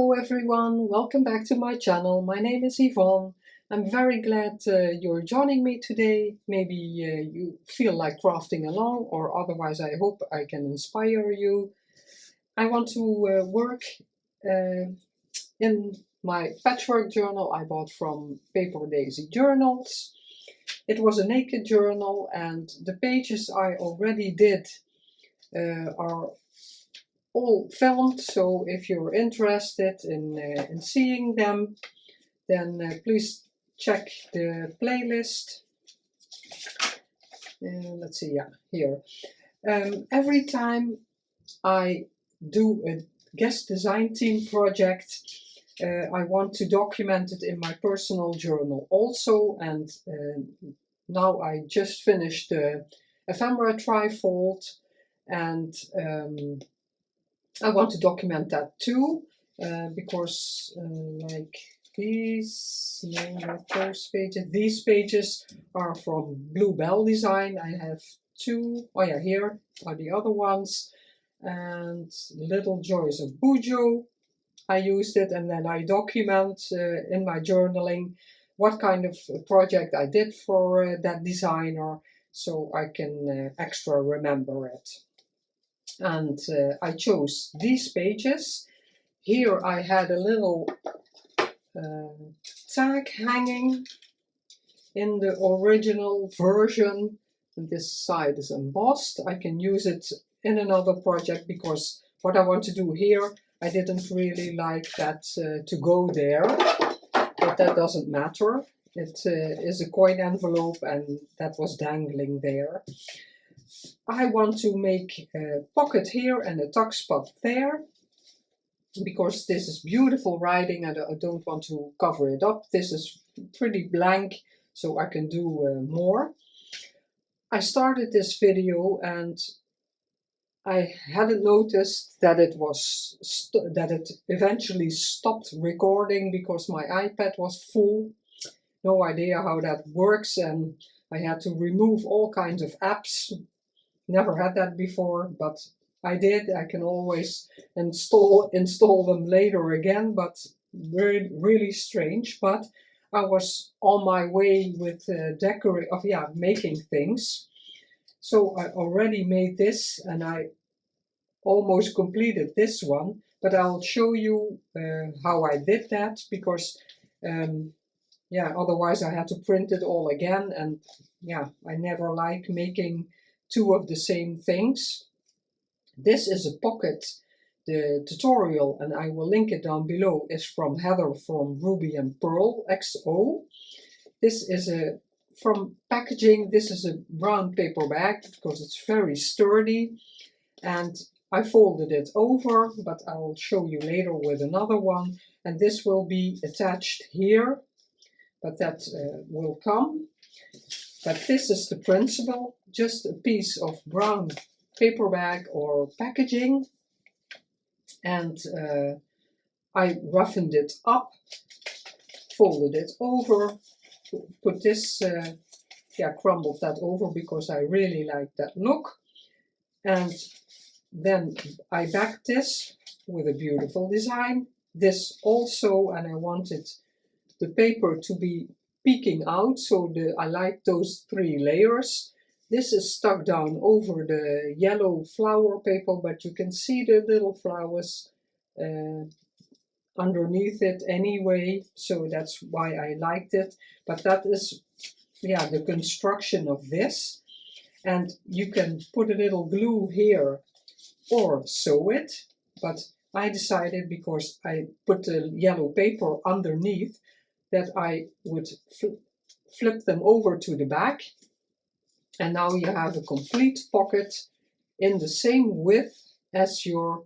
Hello everyone, welcome back to my channel. My name is Yvonne. I'm very glad you're joining me today. Maybe you feel like crafting along, or otherwise I hope I can inspire you. I want to work in my patchwork journal I bought from Paper Daisy Journals. It was a naked journal and the pages I already did are all filmed, so if you're interested in seeing them, then please check the playlist. Let's see, yeah, here. Every time I do a guest design team project, I want to document it in my personal journal also, and now I just finished the ephemera trifold, and I want to document that too, because like these, first pages, these pages are from Bluebell Design. I have two, oh yeah, here are the other ones, and Little Joys of Bujo. I used it, and then I document in my journaling what kind of project I did for that designer, so I can extra remember it. And I chose these pages. Here I had a little tag hanging in the original version, and this side is embossed. I can use it in another project because what I want to do here, I didn't really like that to go there, but that doesn't matter. It is a coin envelope and that was dangling there. I want to make a pocket here and a tuck spot there, because this is beautiful writing and I don't want to cover it up. This is pretty blank, so I can do more. I started this video and I hadn't noticed that it eventually stopped recording because my iPad was full. No idea how that works, and I had to remove all kinds of apps. Never had that before, but I did. I can always install them later again, but really strange. But I was on my way with making things. So I already made this and I almost completed this one, but I'll show you how I did that, because otherwise I had to print it all again, and yeah, I never like making two of the same things. This is a pocket. The tutorial, and I will link it down below, is from Heather from Ruby&Pearlxo. This is from packaging. This is a brown paper bag because it's very sturdy, and I folded it over, but I will show you later with another one. And this will be attached here, but that will come. But this is the principle, just a piece of brown paper bag or packaging, and I roughened it up, folded it over, put this, crumbled that over because I really like that look, and then I backed this with a beautiful design. This also, and I wanted the paper to be peeking out, so I like those three layers. This is stuck down over the yellow flower paper, but you can see the little flowers underneath it anyway, so that's why I liked it. But that is, the construction of this. And you can put a little glue here or sew it, but I decided, because I put the yellow paper underneath, that I would flip them over to the back, and now you have a complete pocket in the same width as your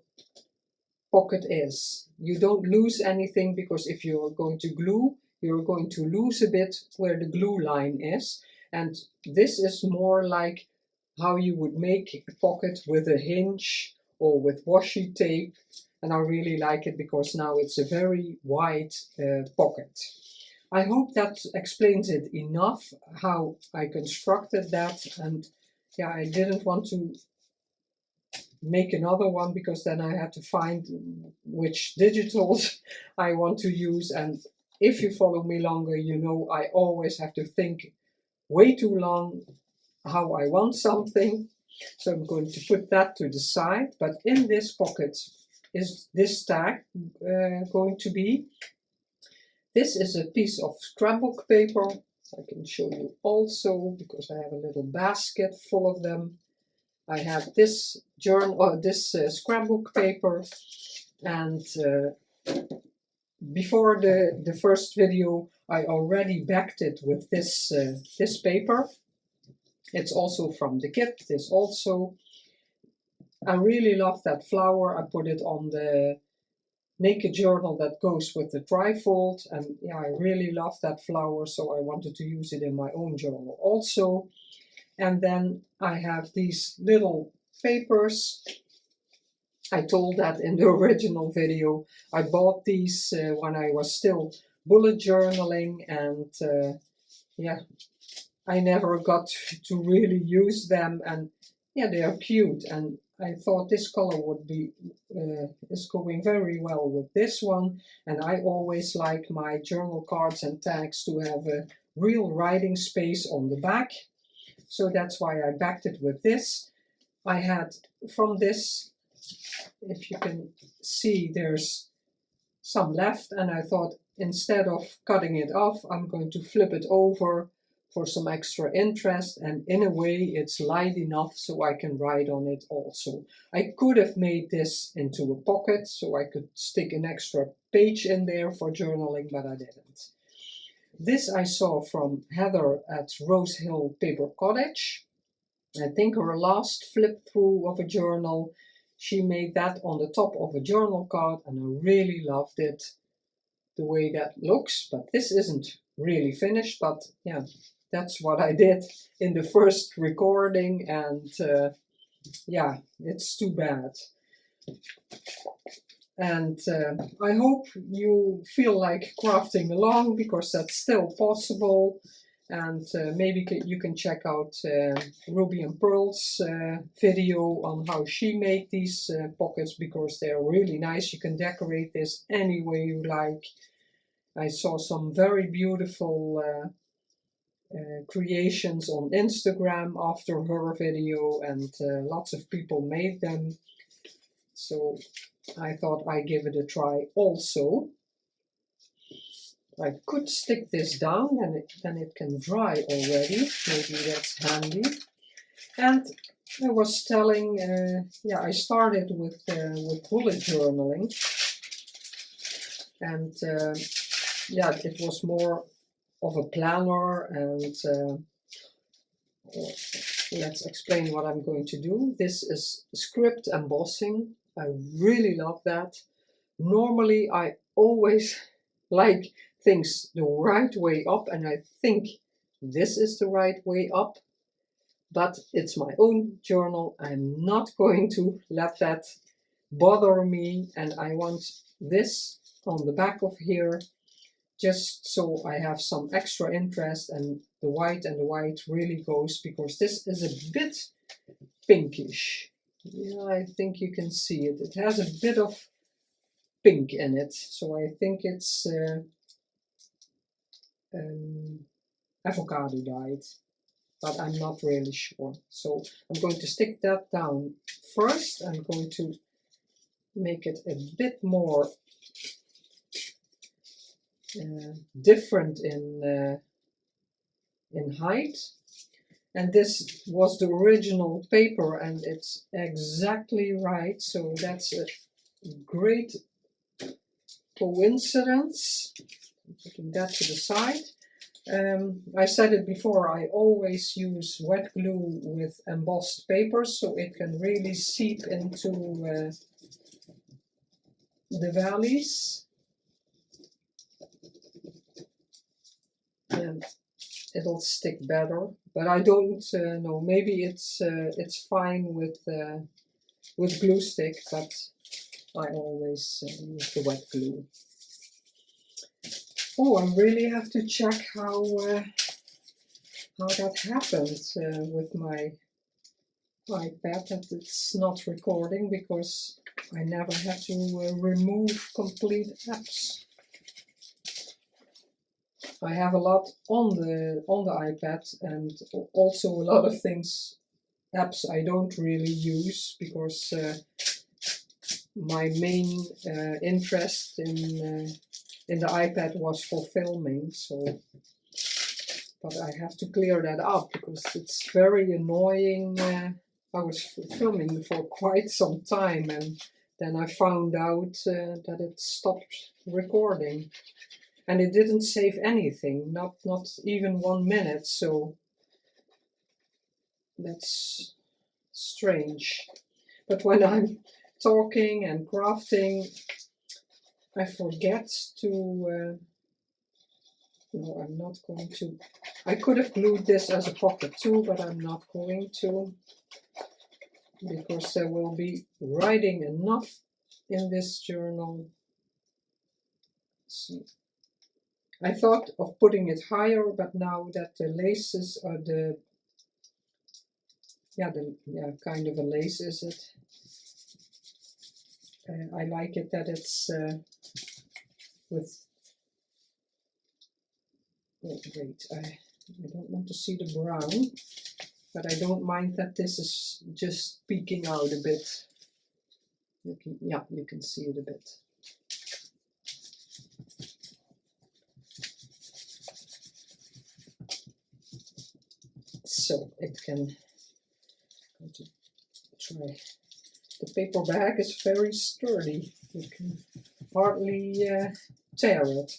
pocket is. You don't lose anything, because if you're going to glue, you're going to lose a bit where the glue line is, and this is more like how you would make a pocket with a hinge or with washi tape, and I really like it because now it's a very wide pocket. I hope that explains it enough, how I constructed that, and I didn't want to make another one, because then I had to find which digitals I want to use. And if you follow me longer, you know I always have to think way too long how I want something. So I'm going to put that to the side. But in this pocket is this tag going to be. This is a piece of scrapbook paper. I can show you also, because I have a little basket full of them. I have this scrapbook paper, and before the first video I already backed it with this this paper. It's also from the kit, this also. I really love that flower. I put it on the naked journal that goes with the trifold, and yeah, I really love that flower, so I wanted to use it in my own journal also. And then I have these little papers. I told that in the original video. I bought these when I was still bullet journaling, and yeah, I never got to really use them, and yeah, they are cute, and I thought this color would be is going very well with this one. And I always like my journal cards and tags to have a real writing space on the back, so that's why I backed it with this. I had from this, if you can see, there's some left, and I thought instead of cutting it off, I'm going to flip it over for some extra interest, and in a way it's light enough so I can write on it also. I could have made this into a pocket so I could stick an extra page in there for journaling, but I didn't. This I saw from Heather at Rosehill Paper Cottage. I think her last flip through of a journal, she made that on the top of a journal card, and I really loved it, the way that looks. But this isn't really finished, but yeah, that's what I did in the first recording, and yeah, it's too bad. And I hope you feel like crafting along, because that's still possible. And maybe you can check out Ruby&Pearl's video on how she made these pockets, because they're really nice. You can decorate this any way you like. I saw some very beautiful creations on Instagram after her video, and lots of people made them. So I thought I'd give it a try also. I could stick this down, and then it can dry already. Maybe that's handy. And I was telling, yeah, I started with bullet journaling, and yeah, it was more of a planner. And let's explain what I'm going to do. This is script embossing. I really love that. Normally, I always like things the right way up, and I think this is the right way up, but it's my own journal. I'm not going to let that bother me, and I want this on the back of here just so I have some extra interest, and the white really goes, because this is a bit pinkish. Yeah, I think you can see it. It has a bit of pink in it, so I think it's avocado dyed, but I'm not really sure. So I'm going to stick that down first. I'm going to make it a bit more different in height. And this was the original paper, and it's exactly right, so that's a great coincidence. I'm putting that to the side. I said it before, I always use wet glue with embossed paper, so it can really seep into the valleys, and it'll stick better. But I don't know, maybe it's fine with glue stick, but I always use the wet glue. Oh, I really have to check how that happened with my iPad that it's not recording because I never had to remove complete apps. I have a lot on the iPad, and also a lot of things, apps I don't really use because my main interest in the iPad was for filming. So, but I have to clear that up because it's very annoying. I was filming for quite some time, and then I found out that it stopped recording. And it didn't save anything, not even 1 minute, so that's strange. But when I'm talking and crafting, I forget to, no, I'm not going to. I could have glued this as a pocket too, but I'm not going to, because there will be writing enough in this journal. So I thought of putting it higher, but now that the laces are kind of a lace, is it? I like it that it's with. Wait, I don't want to see the brown, but I don't mind that this is just peeking out a bit. You can see it a bit. So it can go to try. The paper bag is very sturdy. You can hardly tear it.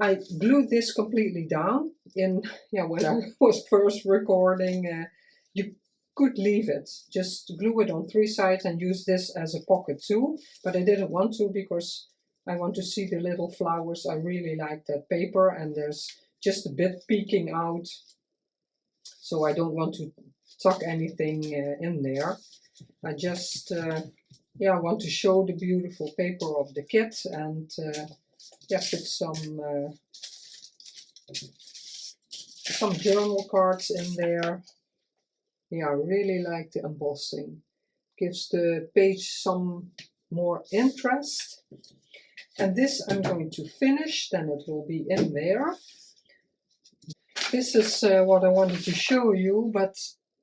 I glued this completely down in, when I was first recording. You could leave it, just glue it on 3 sides and use this as a pocket too, but I didn't want to because I want to see the little flowers. I really like that paper, and there's just a bit peeking out, so I don't want to tuck anything in there. I just want to show the beautiful paper of the kit, and put some journal cards in there. I really like the embossing. Gives the page some more interest. And this I'm going to finish, then it will be in there. This is what I wanted to show you, but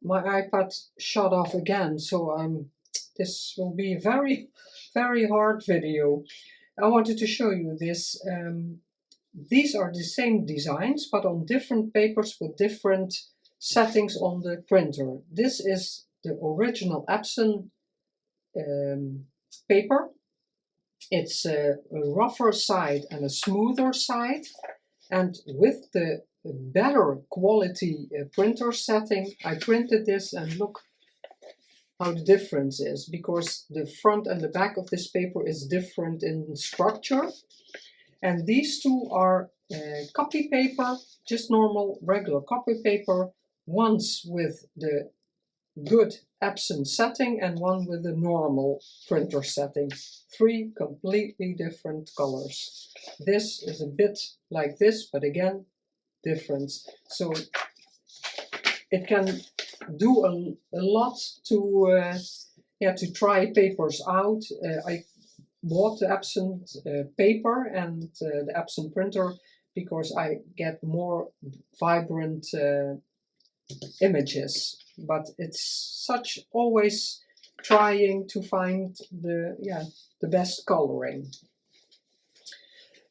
my iPad shut off again, so this will be a very, very hard video. I wanted to show you this. These are the same designs, but on different papers with different settings on the printer. This is the original Epson paper. It's a rougher side and a smoother side, and with the better quality printer setting, I printed this, and look how the difference is, because the front and the back of this paper is different in structure. And these two are copy paper, just normal regular copy paper, one's with the good Epson setting and one with the normal printer setting. 3 completely different colors. This is a bit like this, but again, different. So it can do a lot to try papers out. I bought the Epson paper and the Epson printer because I get more vibrant images, but it's always trying to find the best coloring.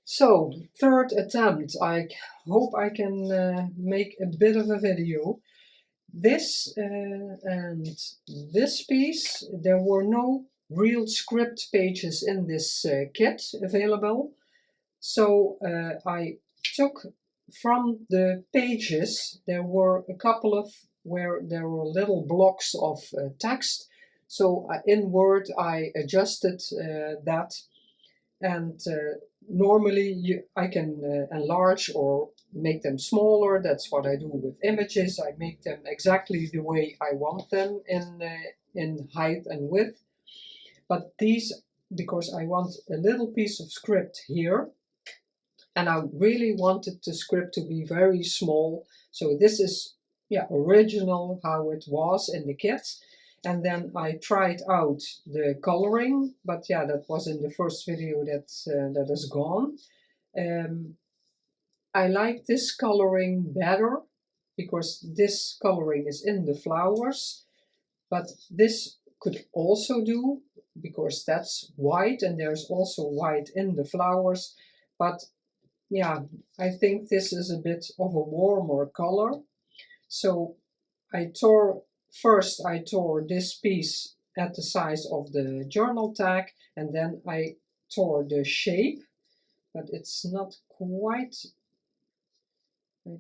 So, 3rd attempt. I hope I can make a bit of a video. This and this piece, there were no real script pages in this kit available, so I took from the pages. There were a couple of where there were little blocks of text, so in Word I adjusted that, and normally I can enlarge or make them smaller. That's what I do with images. I make them exactly the way I want them in height and width. But these, because I want a little piece of script here, and I really wanted the script to be very small. So this is original how it was in the kit. And then I tried out the coloring, but yeah, that was in the first video that is gone. I like this coloring better because this coloring is in the flowers, but this could also do because that's white and there's also white in the flowers. But yeah, I think this is a bit of a warmer color. So I tore this piece at the size of the journal tag, and then I tore the shape, but it's not quite, I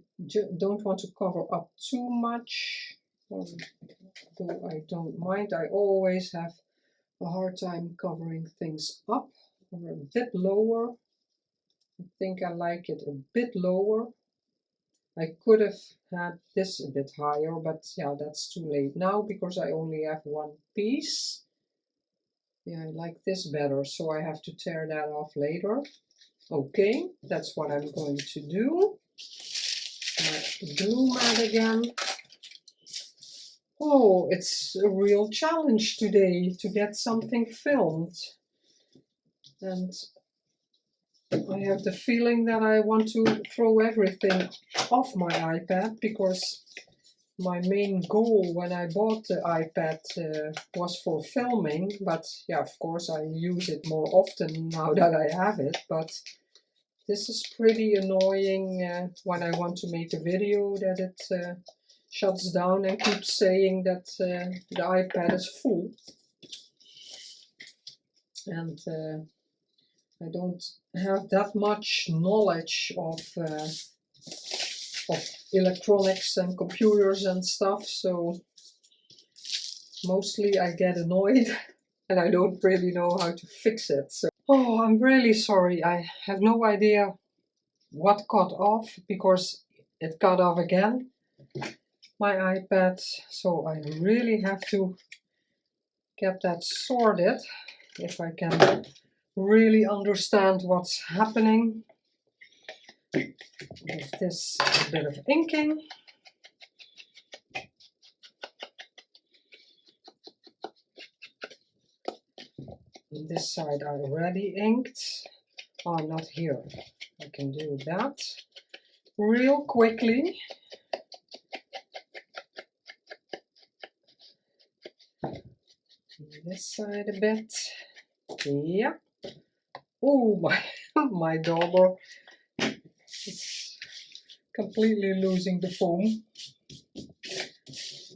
don't want to cover up too much, though I don't mind. I always have a hard time covering things up, or a bit lower. I think I like it a bit lower. I could have had this a bit higher, but yeah, that's too late now because I only have one piece. Yeah, I like this better, so I have to tear that off later. Okay, that's what I'm going to do. My glue mat again. Oh, it's a real challenge today to get something filmed. And I have the feeling that I want to throw everything off my iPad because my main goal when I bought the iPad was for filming, but yeah, of course I use it more often now that I have it, but this is pretty annoying when I want to make a video that it shuts down and keeps saying that the iPad is full. And I don't have that much knowledge of electronics and computers and stuff, so mostly I get annoyed and I don't really know how to fix it. So, oh, I'm really sorry. I have no idea what got off because it got off again, my iPad, so I really have to get that sorted if I can really understand what's happening. Give this a bit of inking. This side I already inked. Oh, not here. I can do that real quickly. This side a bit. Yeah. Oh, my daughter is completely losing the foam.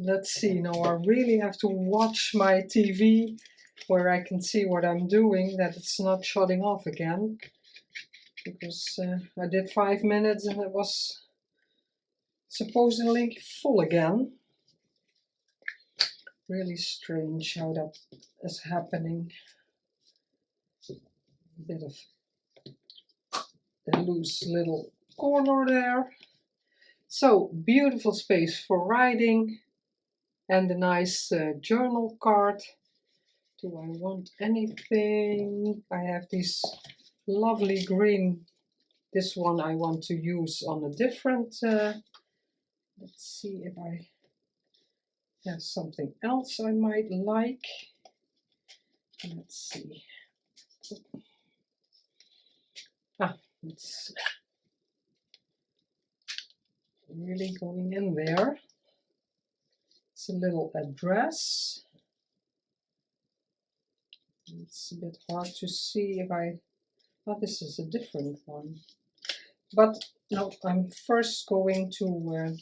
Let's see, now I really have to watch my TV where I can see what I'm doing, that it's not shutting off again. Because I did 5 minutes and it was supposedly full again. Really strange how that is happening. A bit of a loose little corner there. So, beautiful space for writing and a nice journal card. Do I want anything? I have these lovely green. This one I want to use on a different, let's see if I have something else I might like. Let's see. It's really going in there. It's a little address. It's a bit hard to see if I, oh, this is a different one. But no, I'm first going to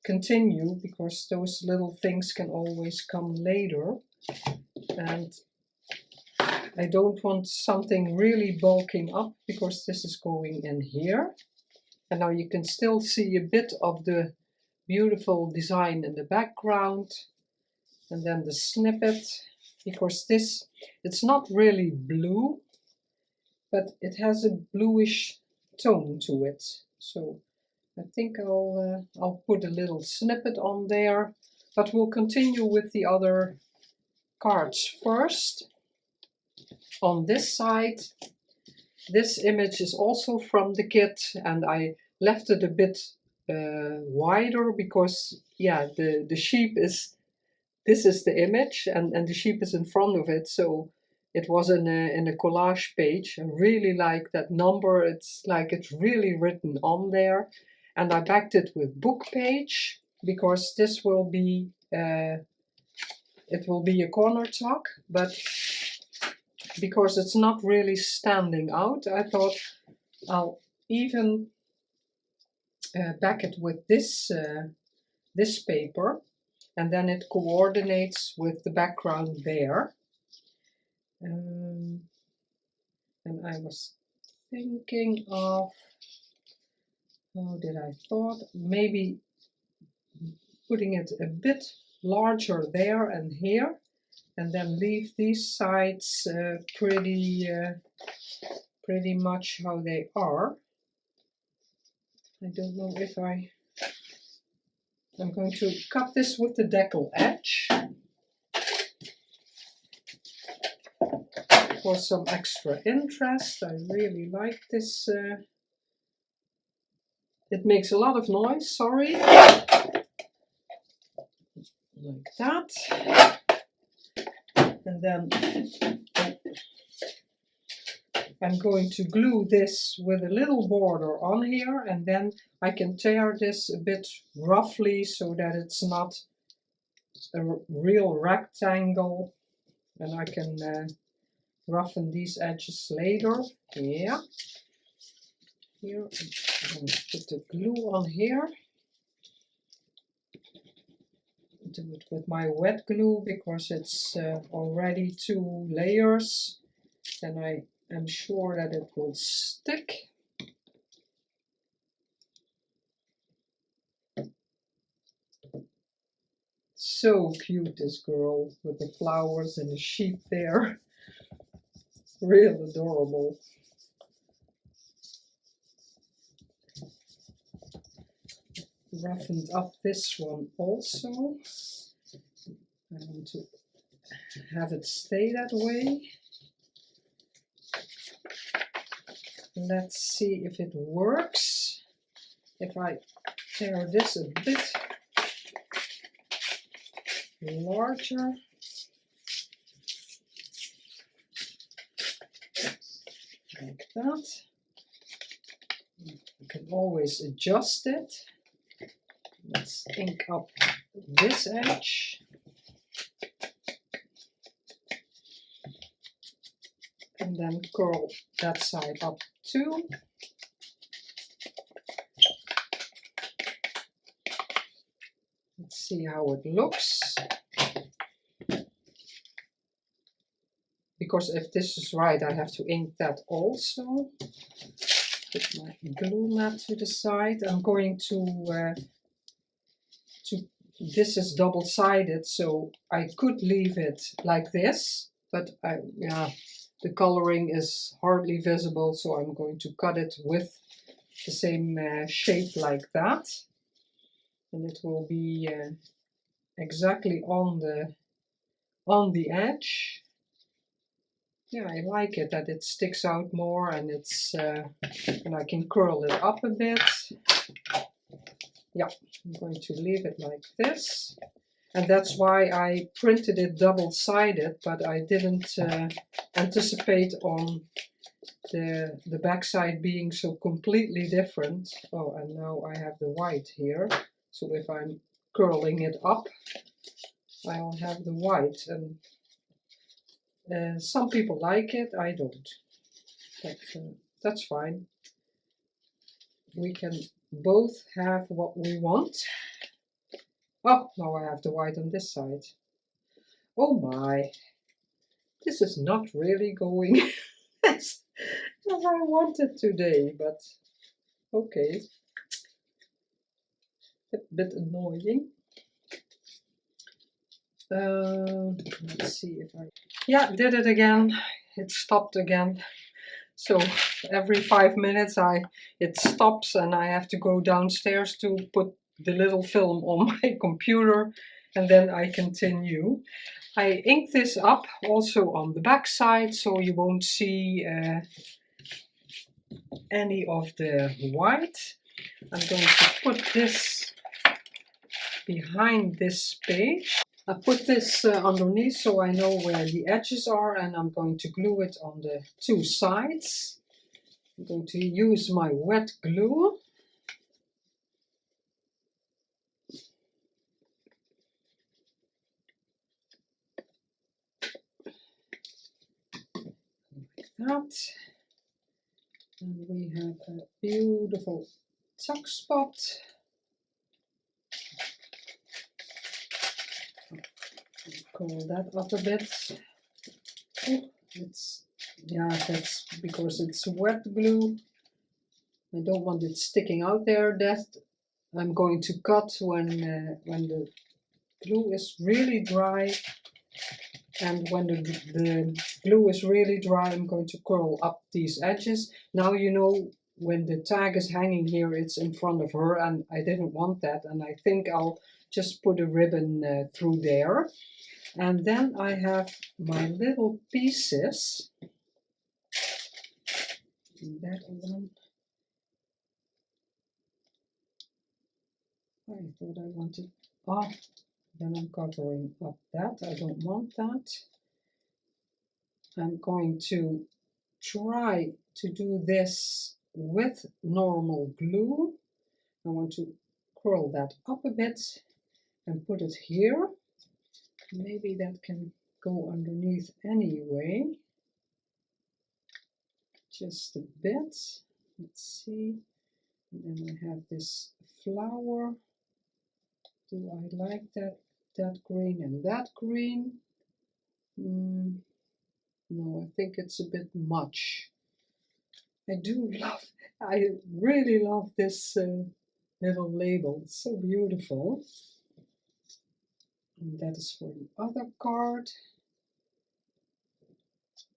continue because those little things can always come later. And I don't want something really bulking up because this is going in here. And now you can still see a bit of the beautiful design in the background. And then the snippet, because this, it's not really blue, but it has a bluish tone to it. So I think I'll put a little snippet on there, but we'll continue with the other cards first. On this side, this image is also from the kit, and I left it a bit wider because, yeah, the sheep is this is the image, and the sheep is in front of it, so it was in a collage page. I really like that number. It's like it's really written on there. And I backed it with book page because this will be it will be a corner tuck, but because it's not really standing out, I thought I'll even back it with this this paper, and then it coordinates with the background there. And I was thinking of, how did I thought, maybe putting it a bit larger there and here, and then leave these sides pretty much how they are. I don't know if I'm going to cut this with the decal edge for some extra interest. I really like this. It makes a lot of noise, sorry. Like that. And then I'm going to glue this with a little border on here, and then I can tear this a bit roughly so that it's not a real rectangle, and I can roughen these edges later. Yeah. Here, I'm going to put the glue on here. Do it with my wet glue because it's already 2 layers, and I am sure that it will stick. So cute, this girl with the flowers and the sheep there. Real adorable. Roughened up this one also. I want to have it stay that way. Let's see if it works. If I tear this a bit larger. Like that. You can always adjust it. Let's ink up this edge. And then curl that side up too. Let's see how it looks. Because if this is right, I have to ink that also. Put my glue mat to the side. I'm going to this is double-sided, so I could leave it like this, but yeah, the coloring is hardly visible, so I'm going to cut it with the same shape like that, and it will be exactly on the edge. Yeah, I like it that it sticks out more, and it's and I can curl it up a bit. Yeah, I'm going to leave it like this, and that's why I printed it double-sided, but I didn't anticipate on the back side being so completely different. Oh, and now I have the white here, so if I'm curling it up, I'll have the white, and some people like it, I don't. But that's fine. We can both have what we want. Oh, now I have the white on this side. Oh my, this is not really going as I wanted today, but okay. A bit annoying. Let's see if I... Yeah, did it again. It stopped again. So every 5 minutes it stops, and I have to go downstairs to put the little film on my computer, and then I continue. I ink this up also on the back side, so you won't see any of the white. I'm going to put this behind this page. I put this underneath so I know where the edges are, and I'm going to glue it on the two sides. I'm going to use my wet glue. Like that. And we have a beautiful Tug Spot. Curl that up a bit. Oh, that's because it's wet glue. I don't want it sticking out there. That I'm going to cut when the glue is really dry. And when the glue is really dry, I'm going to curl up these edges. Now you know when the tag is hanging here, it's in front of her, and I didn't want that. And I think I'll just put a ribbon through there. And then I have my little pieces. That one. I thought I wanted. Ah, then I'm covering up that. I don't want that. I'm going to try to do this with normal glue. I want to curl that up a bit and put it here. Maybe that can go underneath anyway. Just a bit. Let's see. And then I have this flower. Do I like that green and that green? No, I think it's a bit much. I really love this little label. It's so beautiful. And that is for the other card.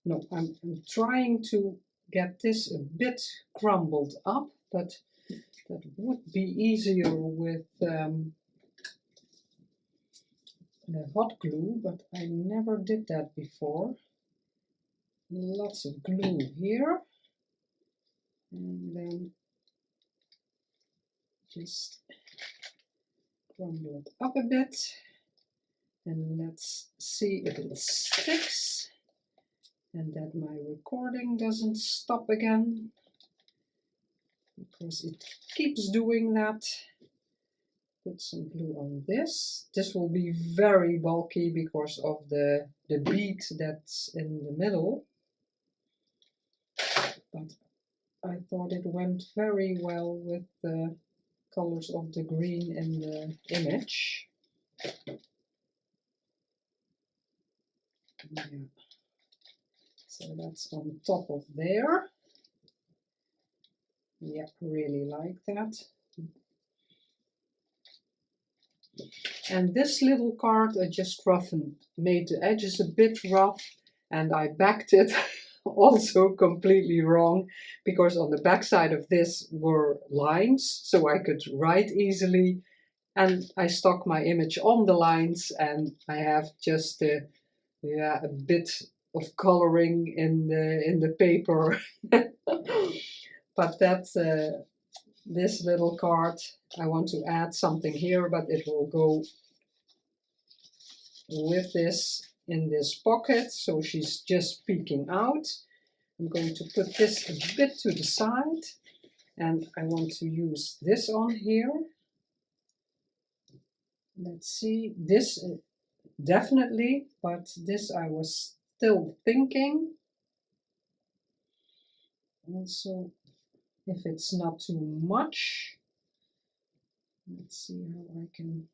No, I'm trying to get this a bit crumbled up, but that would be easier with hot glue, but I never did that before. Lots of glue here, and then just crumble it up a bit, and let's see if it sticks and that my recording doesn't stop again, because it keeps doing that. Put some glue on this. This will be very bulky because of the bead that's in the middle. But I thought it went very well with the colors of the green in the image. Yeah. So that's on top of there. Yeah, really like that. And this little card I just made the edges a bit rough, and I backed it also completely wrong, because on the back side of this were lines so I could write easily, and I stuck my image on the lines, and I have just a bit of coloring in the paper. But that's this little card. I want to add something here, but it will go with this in this pocket, so she's just peeking out. I'm going to put this a bit to the side, and I want to use this on here. Let's see, this definitely, but this I was still thinking. Also, if it's not too much, let's see how I can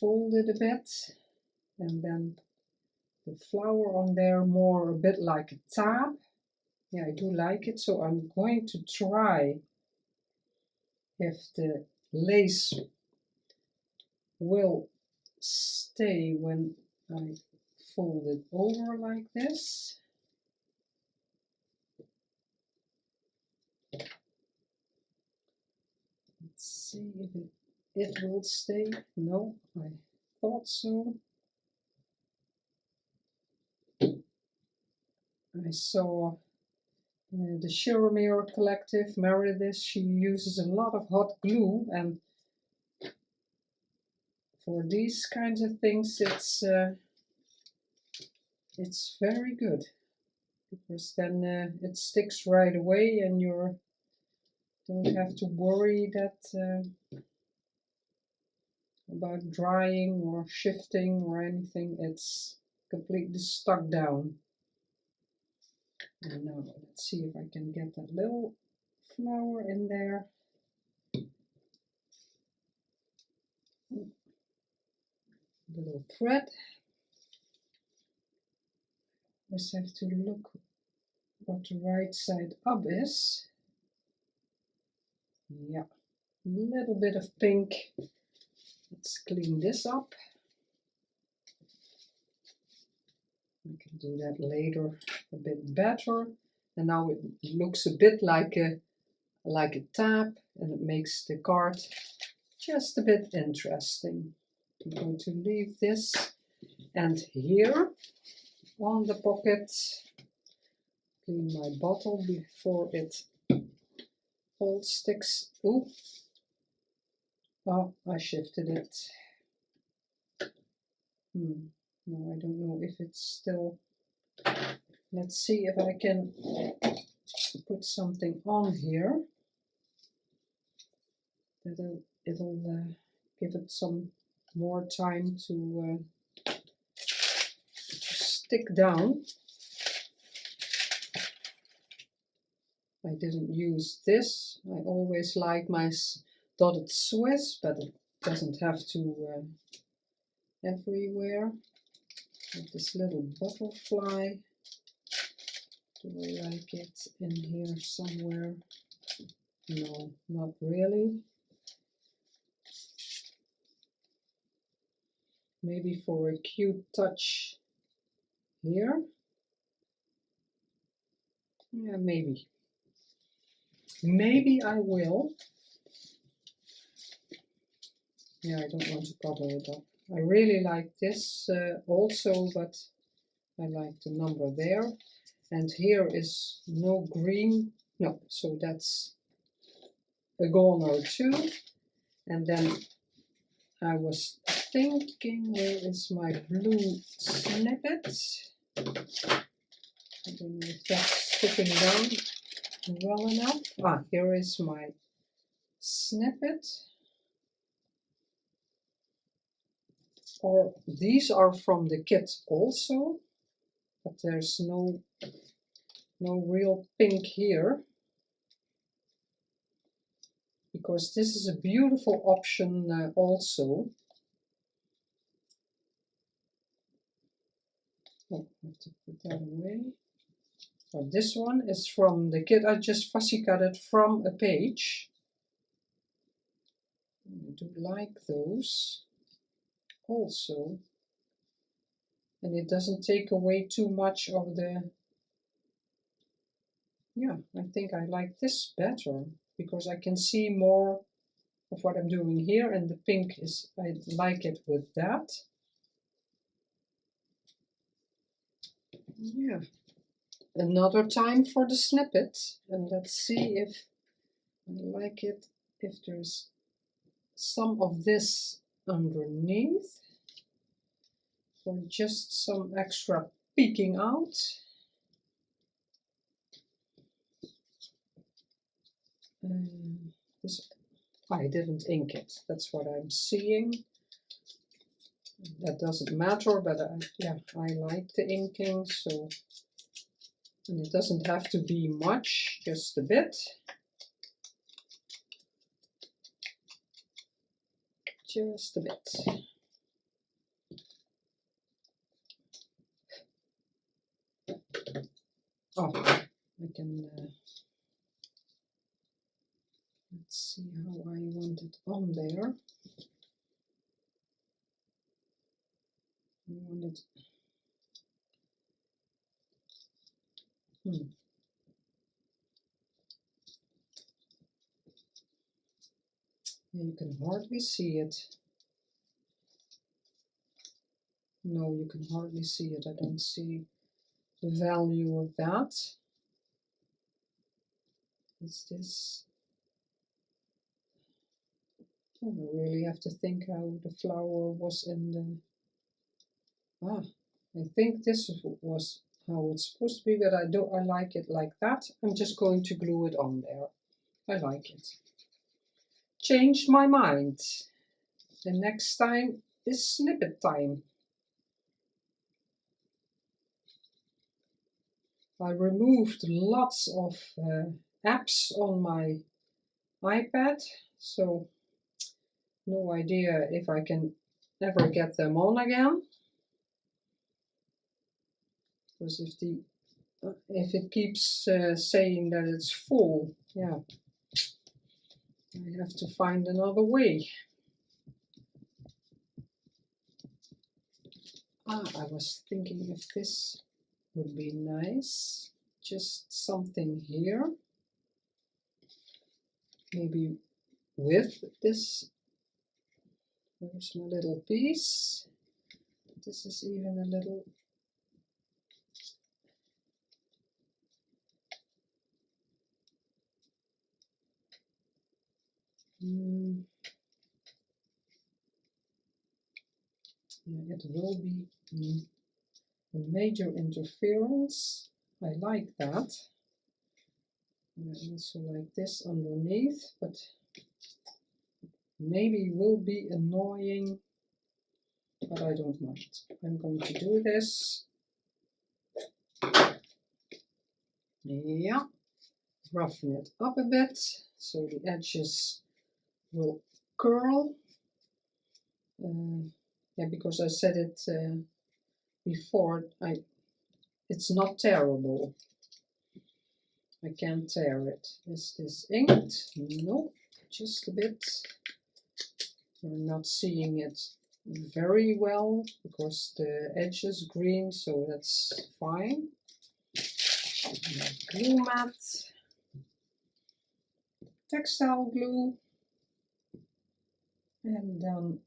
fold it a bit, and then the flower on there more a bit like a tab. Yeah, I do like it, so I'm going to try if the lace will stay when I fold it over like this. Let's see if it will stay. No, I thought so. I saw the Shiramir Collective, Meredith, she uses a lot of hot glue, and for these kinds of things, it's very good, because then it sticks right away, and you don't have to worry that about drying or shifting or anything. It's completely stuck down. And now let's see if I can get that little flower in there. Little thread. Just have to look what the right side up is. Yeah, a little bit of pink. Let's clean this up. We can do that later a bit better. And now it looks a bit like a tab, and it makes the card just a bit interesting. I'm going to leave this, and here on the pocket, clean my bottle before it all sticks. Ooh. Oh, I shifted it. No, I don't know if it's still. Let's see if I can put something on here. It'll give it some more time to stick down. I didn't use this. I always like my dotted Swiss, but it doesn't have to everywhere. With this little butterfly. Do I like it in here somewhere? No, not really. Maybe for a cute touch here. Yeah, maybe. Maybe I will. Yeah, I don't want to cover it up. I really like this also, but I like the number there. And here is no green. No, so that's a goner too. And then I was thinking, where is my blue snippet? I don't know if that's sticking down well enough. Ah, here is my snippet. Or these are from the kit also, but there's no real pink here, because this is a beautiful option also. Oh, I have to put that away. Well, this one is from the kit. I just fussy cut it from a page. I do like those also. And it doesn't take away too much of the... Yeah, I think I like this better, because I can see more of what I'm doing here, and the pink is, I like it with that. Yeah. Another time for the snippet, and let's see if I like it, if there's some of this underneath for just some extra peeking out. This, I didn't ink it, that's what I'm seeing. That doesn't matter, but yeah, I like the inking, so, and it doesn't have to be much, just a bit. Just a bit. Oh, I can, let's see how I want it on there. I want it, You can hardly see it. No, you can hardly see it. I don't see the value of that. Is this? I really have to think how the flower was in the... I think this was how it's supposed to be, but I like it like that. I'm just going to glue it on there. I like it. Changed my mind. The next time is snippet time. I removed lots of apps on my iPad, so no idea if I can ever get them on again. Because if it keeps saying that it's full, yeah, I have to find another way. I was thinking if this would be nice, just something here, maybe with this. There's my little piece. This is even a little... yeah, it will be a major interference. I like that. And I also like this underneath, but maybe will be annoying, but I don't mind. I'm going to do this. Yeah, roughen it up a bit so the edges will curl. Yeah, because I said it before, it's not tearable. I can't tear it. Is this inked? No, just a bit. You're not seeing it very well because the edge is green, so that's fine. Glue mat, textile glue, and then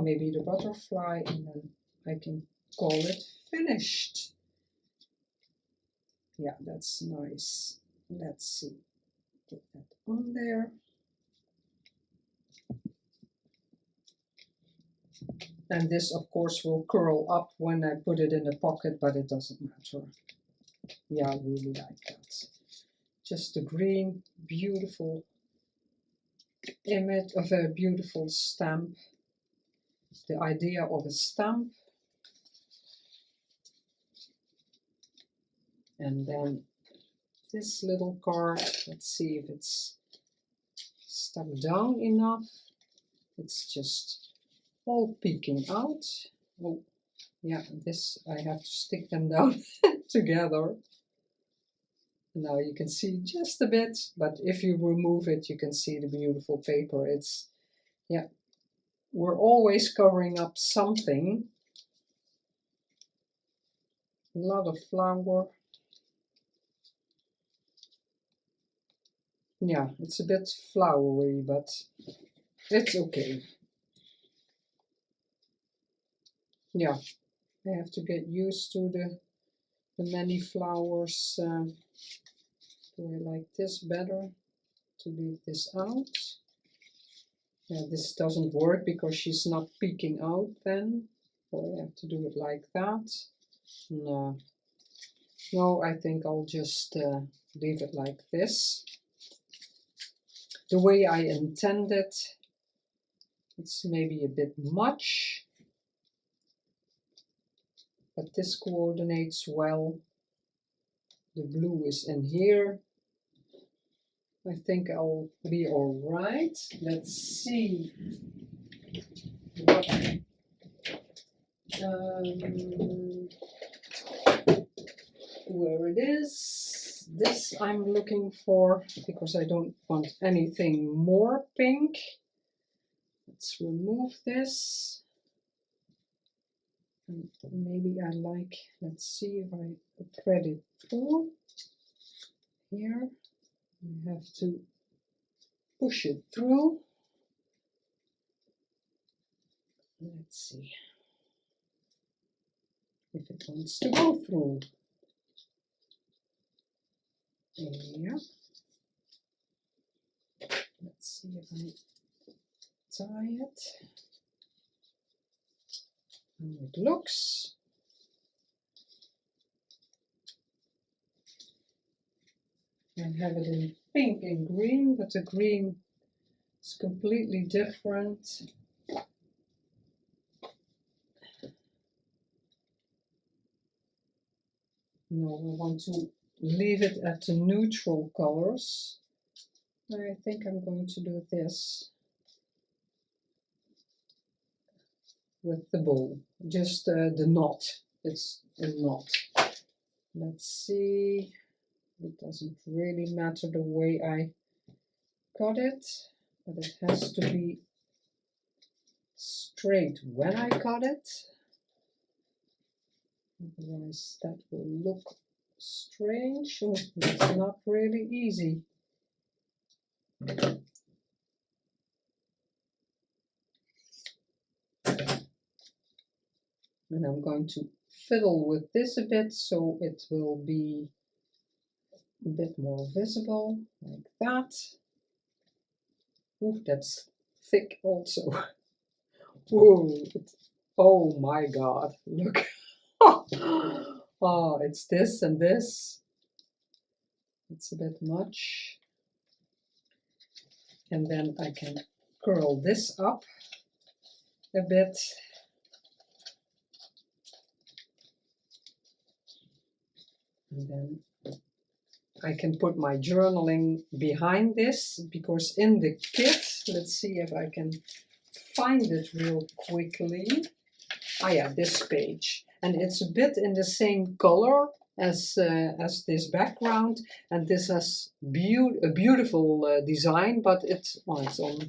maybe the butterfly, and then I can call it finished. Yeah, that's nice. Let's see. Put that on there. And this, of course, will curl up when I put it in the pocket, but it doesn't matter. Yeah, I really like that. Just a green, beautiful image of a beautiful stamp. The idea of a stamp. And then this little card, let's see if it's stuck down enough. It's just all peeking out. Oh, yeah, this I have to stick them down together. Now you can see just a bit, but if you remove it, you can see the beautiful paper. It's, yeah, we're always covering up something. A lot of flower. Yeah, it's a bit flowery, but it's okay. Yeah, I have to get used to the many flowers. Do I like this better to leave this out? Yeah, this doesn't work because she's not peeking out then. Or I have to do it like that. No, I think I'll just leave it like this. The way I intended, it's maybe a bit much, but this coordinates well. The blue is in here. I think I'll be all right. Let's see what, where it is. This I'm looking for because I don't want anything more pink. Let's remove this. And maybe I like, let's see if I thread it through. Here, I have to push it through. Let's see if it wants to go through. Yeah. Let's see if I tie it. How it looks. I have it in pink and green, but the green is completely different. No, I want to leave it at the neutral colors. I think I'm going to do this with the bow, just the knot. It's a knot. Let's see. It doesn't really matter the way I cut it, but it has to be straight when I cut it. Otherwise that will look strange. Oh, that's not really easy. And I'm going to fiddle with this a bit so it will be a bit more visible, like that. Ooh, that's thick also. Whoa, oh my god, look. Oh, it's this and this. It's a bit much. And then I can curl this up a bit. And then I can put my journaling behind this, because in the kit, let's see if I can find it real quickly. Ah yeah, this page. And it's a bit in the same color as this background, and this has a beautiful design, but it's on,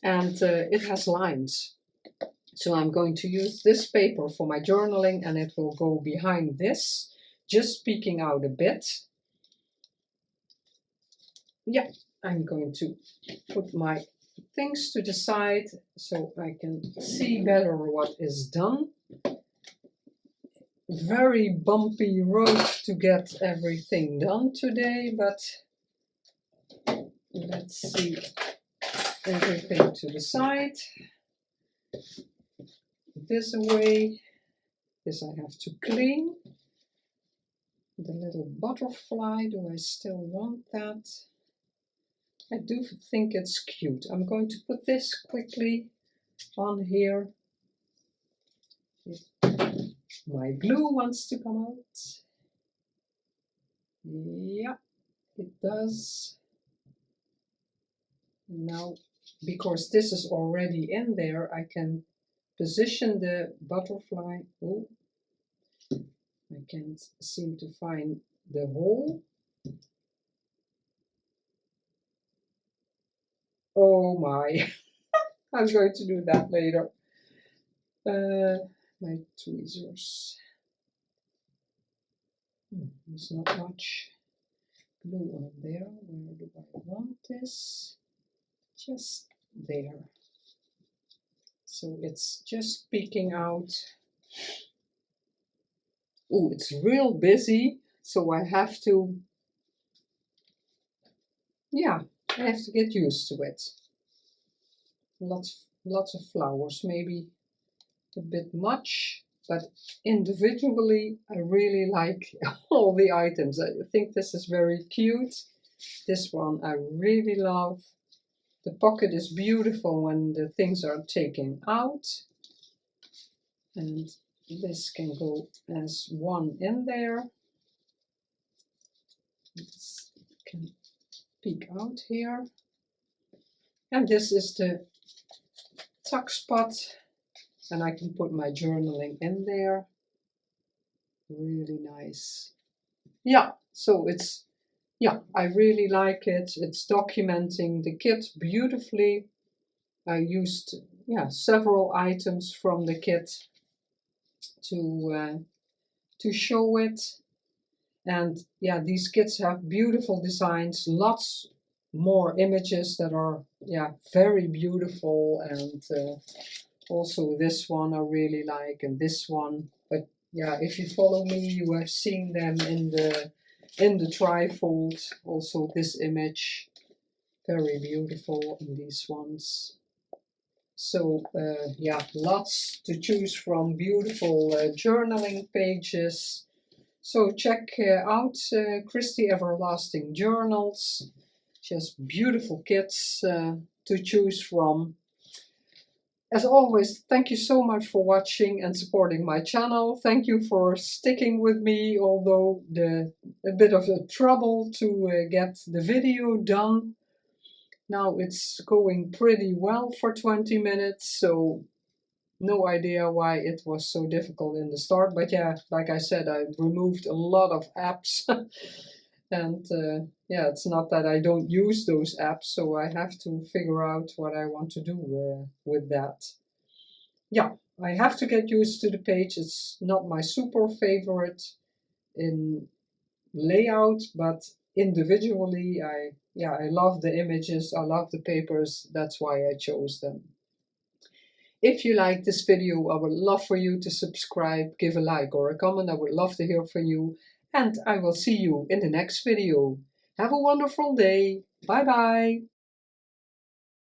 and it has lines. So I'm going to use this paper for my journaling, and it will go behind this, just peeking out a bit. Yeah, I'm going to put my things to the side so I can see better what is done. Very bumpy road to get everything done today, but let's see. Everything to the side. This away. This I have to clean. The little butterfly, do I still want that? I do think it's cute. I'm going to put this quickly on here. If my glue wants to come out. Yeah, it does. Now, because this is already in there, I can position the butterfly. Oh, I can't seem to find the hole. Oh my, I'm going to do that later. My tweezers. There's not much glue on there. Where do I want this? Just there. So it's just peeking out. Oh, it's real busy, so I have to, yeah, I have to get used to it. Lots of flowers, maybe a bit much, but individually I really like all the items. I think this is very cute. This one I really love. The pocket is beautiful when the things are taken out. And this can go as one in there. This can peek out here. And this is the Tug Spot. And I can put my journaling in there. Really nice. Yeah, so it's, yeah, I really like it. It's documenting the kit beautifully. I used, yeah, several items from the kit to show it. And yeah, these kits have beautiful designs, lots more images that are, yeah, very beautiful. And also this one I really like, and this one. But yeah, if you follow me, you have seen them in the trifold. Also this image, very beautiful in these ones. So yeah, lots to choose from, beautiful journaling pages. So check out Christy Everlasting Journals. She has beautiful kits to choose from. As always, thank you so much for watching and supporting my channel. Thank you for sticking with me, although a bit of a trouble to get the video done. Now it's going pretty well for 20 minutes, so no idea why it was so difficult in the start. But yeah, like I said, I removed a lot of apps. And yeah, it's not that I don't use those apps, so I have to figure out what I want to do with that. Yeah, I have to get used to the page. It's not my super favorite in layout, but individually, I love the images, I love the papers. That's why I chose them. If you like this video, I would love for you to subscribe, give a like or a comment. I would love to hear from you. And I will see you in the next video. Have a wonderful day. Bye bye.